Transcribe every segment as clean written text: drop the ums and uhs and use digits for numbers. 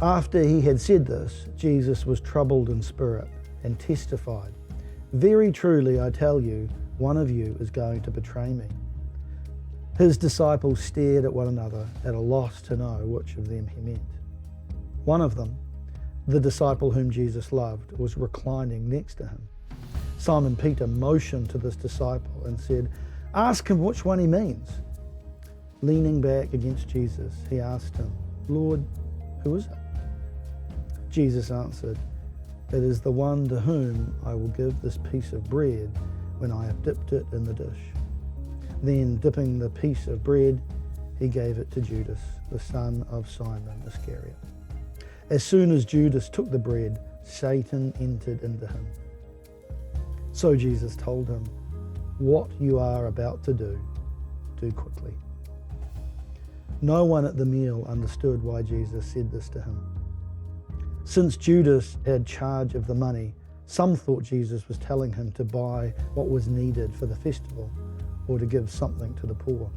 After he had said this, Jesus was troubled in spirit and testified, "Very truly I tell you, one of you is going to betray me." His disciples stared at one another, at a loss to know which of them he meant. One of them, the disciple whom Jesus loved, was reclining next to him. Simon Peter motioned to this disciple and said, "Ask him which one he means." Leaning back against Jesus, he asked him, "Lord, who is it?" Jesus answered, "It is the one to whom I will give this piece of bread when I have dipped it in the dish." Then, dipping the piece of bread, he gave it to Judas, the son of Simon Iscariot. As soon as Judas took the bread, Satan entered into him. So Jesus told him, "What you are about to do, do quickly." No one at the meal understood why Jesus said this to him. Since Judas had charge of the money, some thought Jesus was telling him to buy what was needed for the festival or to give something to the poor.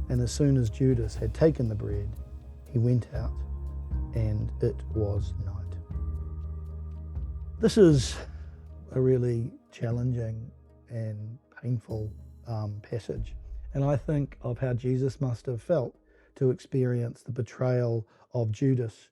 And as soon as Judas had taken the bread, he went out, and it was night. This is a really challenging and painful passage. And I think of how Jesus must have felt to experience the betrayal of Judas.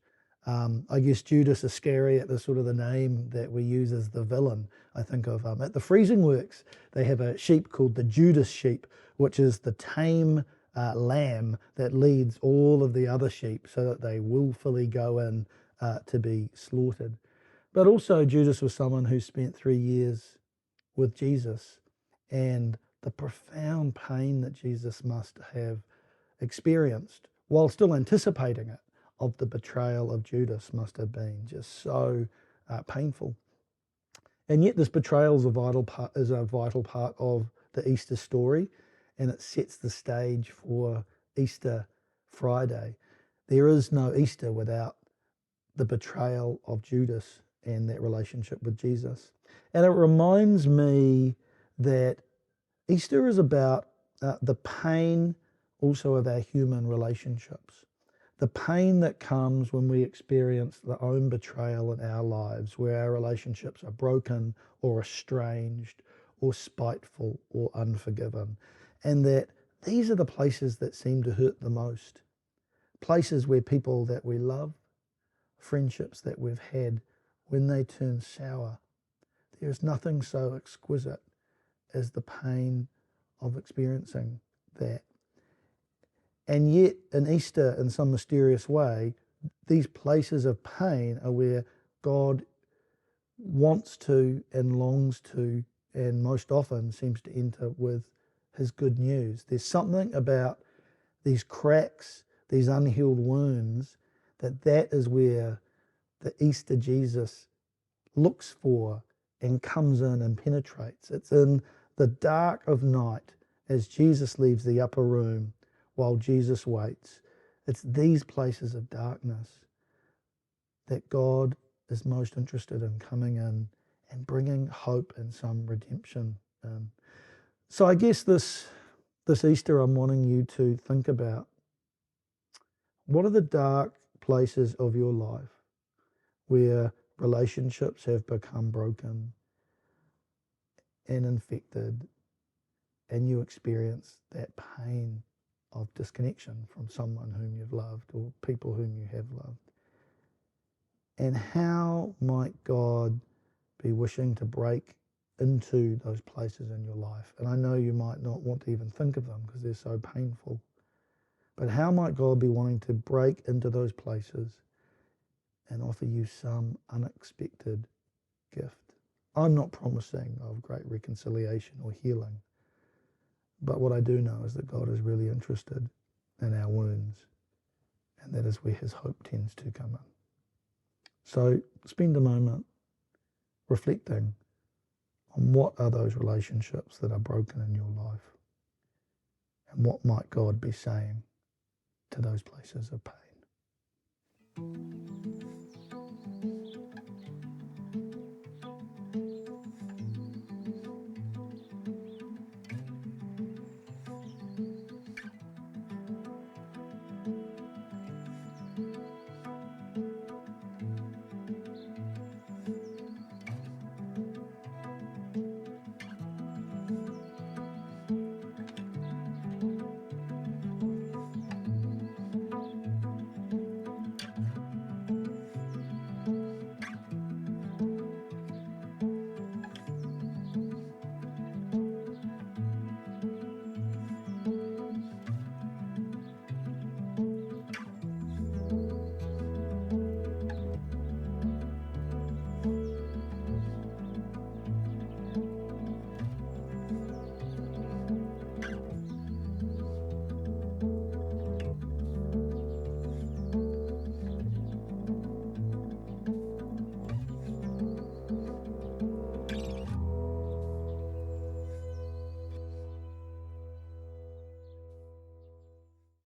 I guess Judas Iscariot is sort of the name that we use as the villain. I think of at the freezing works, they have a sheep called the Judas sheep, which is the tame lamb that leads all of the other sheep so that they willfully go in to be slaughtered. But also Judas was someone who spent 3 years with Jesus, and the profound pain that Jesus must have experienced while still anticipating it of the betrayal of Judas must have been just so painful. And yet this betrayal is a vital part of the Easter story, and it sets the stage for Easter Friday. There is no Easter without the betrayal of Judas and that relationship with Jesus. And it reminds me that Easter is about the pain also of our human relationships. The pain that comes when we experience our own betrayal in our lives, where our relationships are broken or estranged or spiteful or unforgiven. And that these are the places that seem to hurt the most. Places where people that we love, friendships that we've had, when they turn sour, there's nothing so exquisite as the pain of experiencing that. And yet, in Easter, in some mysterious way, these places of pain are where God wants to and longs to, and most often seems to enter with his good news. There's something about these cracks, these unhealed wounds, that is where the Easter Jesus looks for and comes in and penetrates. It's in the dark of night as Jesus leaves the upper room while Jesus waits. It's these places of darkness that God is most interested in coming in and bringing hope and some redemption in. So I guess this Easter I'm wanting you to think about, what are the dark places of your life where relationships have become broken and infected, and you experience that pain of disconnection from someone whom you've loved or people whom you have loved? And how might God be wishing to break into those places in your life? And I know you might not want to even think of them because they're so painful. But how might God be wanting to break into those places and offer you some unexpected gift? I'm not promising of great reconciliation or healing. But what I do know is that God is really interested in our wounds, and that is where his hope tends to come in. So spend a moment reflecting on what are those relationships that are broken in your life, and what might God be saying to those places of pain.